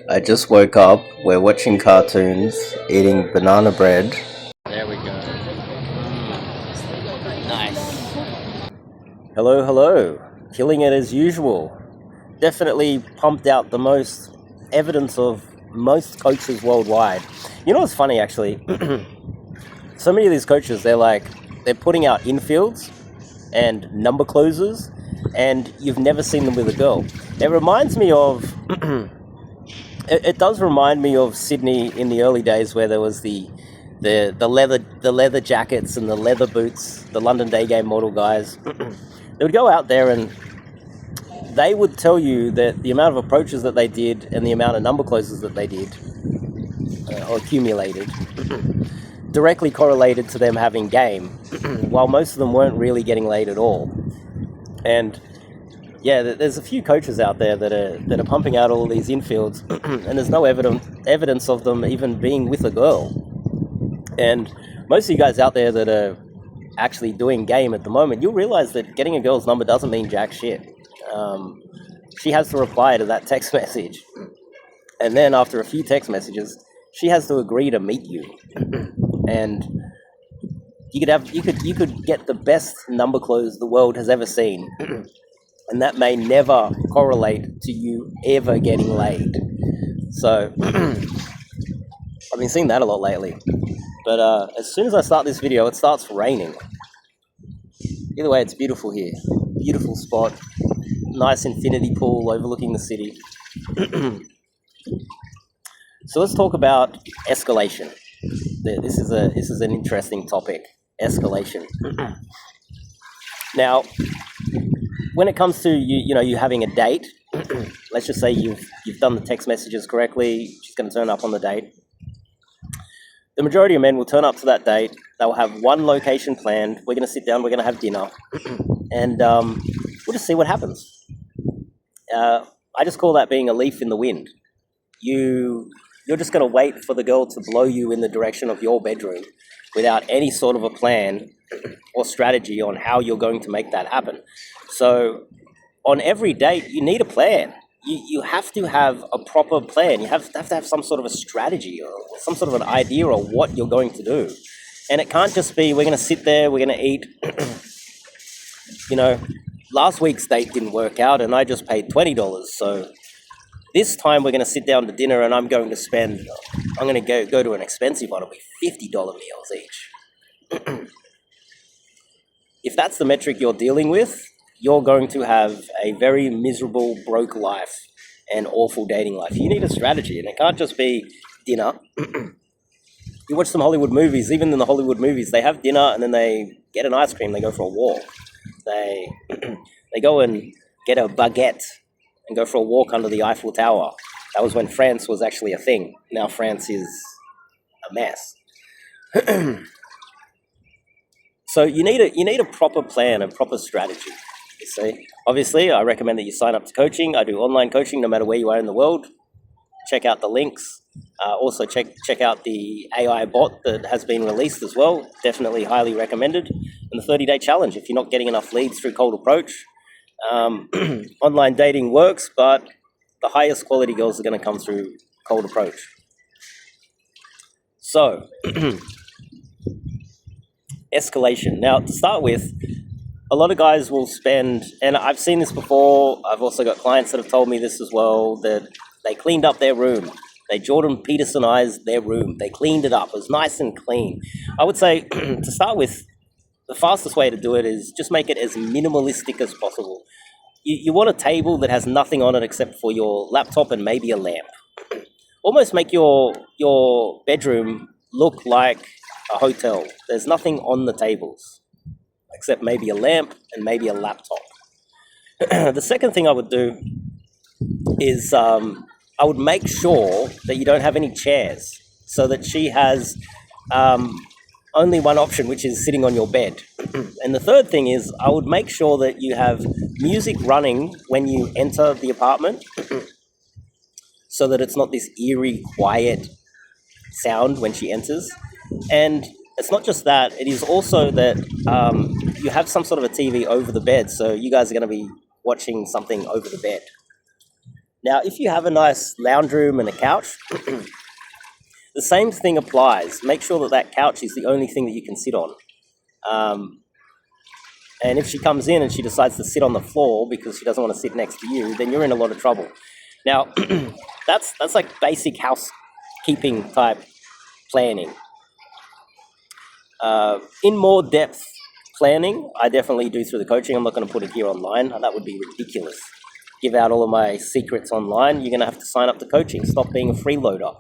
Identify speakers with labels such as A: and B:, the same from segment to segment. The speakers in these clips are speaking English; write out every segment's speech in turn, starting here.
A: I just woke up. We're watching cartoons, eating banana bread.
B: There we go. Nice.
A: Hello, hello. Killing it as usual. Definitely pumped out the most evidence of most coaches worldwide. You know what's funny, actually? So many of these coaches, they're putting out infields and number closers, and you've never seen them with a girl. It reminds me of... It does remind me of Sydney in the early days, where there was the leather jackets and the leather boots, the London day game model guys. They would go out there and they would tell you that the amount of approaches that they did and the amount of number closes that they did or accumulated directly correlated to them having game, while most of them weren't really getting laid at all. And yeah, there's a few coaches out there that are pumping out all these infields, and there's no evidence of them even being with a girl. And most of you guys out there that are actually doing game at the moment, you'll realize that getting a girl's number doesn't mean jack shit. She has to reply to that text message, and then after a few text messages, she has to agree to meet you. And you could get the best number close the world has ever seen. And that may never correlate to you ever getting laid. So, I've been seeing that a lot lately. But as soon as I start this video, it starts raining. Either way, it's beautiful here. Beautiful spot. Nice infinity pool overlooking the city. So let's talk about escalation. This is an interesting topic. Escalation. Now, when it comes to you having a date, let's just say you've done the text messages correctly, she's going to turn up on the date. The majority of men will turn up to that date. They'll have one location planned. We're going to sit down, we're going to have dinner, and we'll just see what happens. I just call that being a leaf in the wind. You're just going to wait for the girl to blow you in the direction of your bedroom without any sort of a plan or strategy on how you're going to make that happen. So on every date, you need a plan. You have to have a proper plan. You have to have some sort of a strategy or some sort of an idea of what you're going to do. And it can't just be, we're going to sit there, we're going to eat. Last week's date didn't work out and I just paid $20. So this time we're going to sit down to dinner and I'm going to go to an expensive one. It'll be $50 meals each. If that's the metric you're dealing with, you're going to have a very miserable, broke life and awful dating life. You need a strategy, and it can't just be dinner. You watch some Hollywood movies, even in the Hollywood movies, they have dinner and then they get an ice cream, they go for a walk. They go and get a baguette and go for a walk under the Eiffel Tower. That was when France was actually a thing. Now France is a mess. So you need a proper plan and proper strategy. You see, obviously, I recommend that you sign up to coaching. I do online coaching, no matter where you are in the world. Check out the links. Also, check out the AI bot that has been released as well. Definitely highly recommended. And the 30-day challenge. If you're not getting enough leads through cold approach, online dating works, but the highest quality girls are going to come through cold approach. So. Escalation. Now, to start with, a lot of guys will spend, and I've seen this before, I've also got clients that have told me this as well, that they cleaned up their room. They Jordan Petersonized their room. They cleaned it up. It was nice and clean. I would say, to start with, the fastest way to do it is just make it as minimalistic as possible. You want a table that has nothing on it except for your laptop and maybe a lamp. Almost make your bedroom look like a hotel. There's nothing on the tables except maybe a lamp and maybe a laptop. The second thing I would do is I would make sure that you don't have any chairs, so that she has only one option, which is sitting on your bed. And the third thing is I would make sure that you have music running when you enter the apartment, so that it's not this eerie, quiet sound when she enters. And it's not just that, it is also that you have some sort of a TV over the bed, so you guys are going to be watching something over the bed. Now, if you have a nice lounge room and a couch, the same thing applies. Make sure that that couch is the only thing that you can sit on. And if she comes in and she decides to sit on the floor because she doesn't want to sit next to you, then you're in a lot of trouble. Now, that's like basic housekeeping type planning. In more depth planning, I definitely do through the coaching. I'm not going to put it here online. That would be ridiculous. Give out all of my secrets online. You're going to have to sign up to coaching. Stop being a freeloader.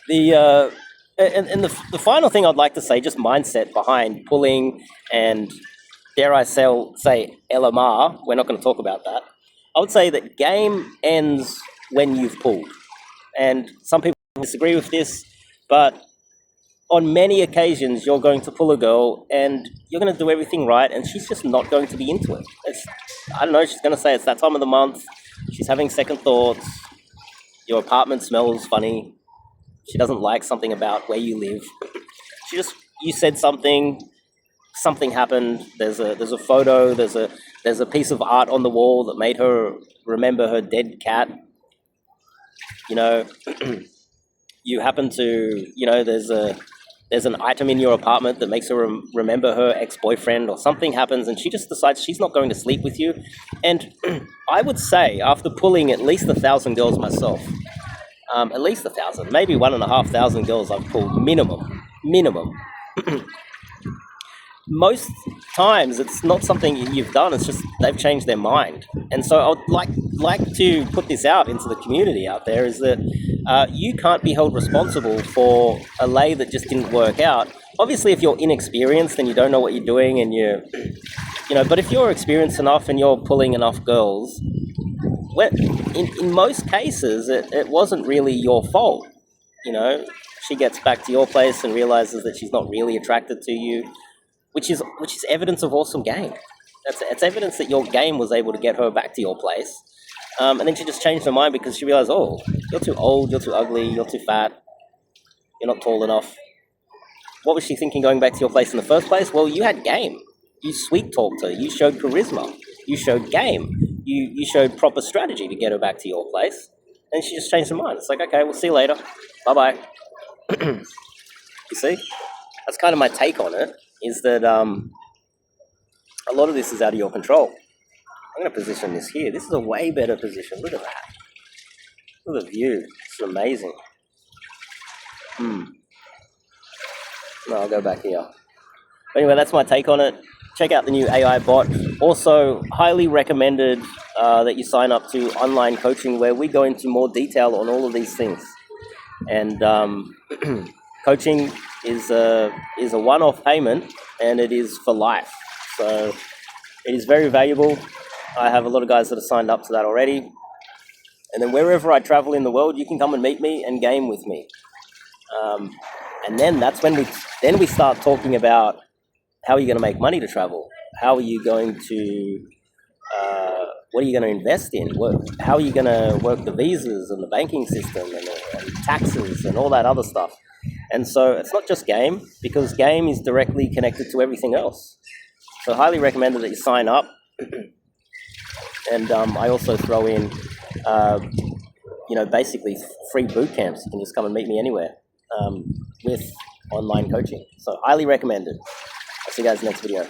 A: The final thing I'd like to say, just mindset behind pulling and, dare I say LMR, we're not going to talk about that. I would say that game ends when you've pulled. And some people disagree with this, but on many occasions you're going to pull a girl and you're going to do everything right and she's just not going to be into it. I don't know, she's going to say it's that time of the month, she's having second thoughts, your apartment smells funny, she doesn't like something about where you live. You said something happened. There's a photo. There's a piece of art on the wall that made her remember her dead cat. You happen to there's an item in your apartment that makes her remember her ex-boyfriend, or something happens and she just decides she's not going to sleep with you. And I would say, after pulling at least 1,000 girls myself, at least 1,000, maybe 1,500 girls I've pulled minimum. Most times it's not something you've done, it's just they've changed their mind. And so I would like to put this out into the community out there, is that you can't be held responsible for a lay that just didn't work out. Obviously, if you're inexperienced and you don't know what you're doing and but if you're experienced enough and you're pulling enough girls, in most cases it wasn't really your fault. She gets back to your place and realizes that she's not really attracted to you, which is evidence of awesome game. It's evidence that your game was able to get her back to your place. And then she just changed her mind because she realized, oh, you're too old, you're too ugly, you're too fat, you're not tall enough. What was she thinking going back to your place in the first place? Well, you had game. You sweet talked her. You showed charisma. You showed game. You showed proper strategy to get her back to your place. And she just changed her mind. It's like, okay, we'll see you later. Bye-bye. You see? That's kind of my take on it, is that a lot of this is out of your control. I'm going to position this here. This is a way better position. Look at that. Look at the view. It's amazing. No, I'll go back here. But anyway, that's my take on it. Check out the new AI bot. Also, highly recommended that you sign up to online coaching, where we go into more detail on all of these things. And coaching is a one-off payment, and it is for life. So it is very valuable. I have a lot of guys that have signed up to that already. And then wherever I travel in the world, you can come and meet me and game with me. And then that's when we start talking about, how are you going to make money to travel? How are you going to, what are you going to invest in? How are you going to work the visas and the banking system and taxes and all that other stuff? And so it's not just game, because game is directly connected to everything else. So highly recommended that you sign up. And I also throw in, basically free boot camps. You can just come and meet me anywhere with online coaching. So highly recommended. I'll see you guys in the next video.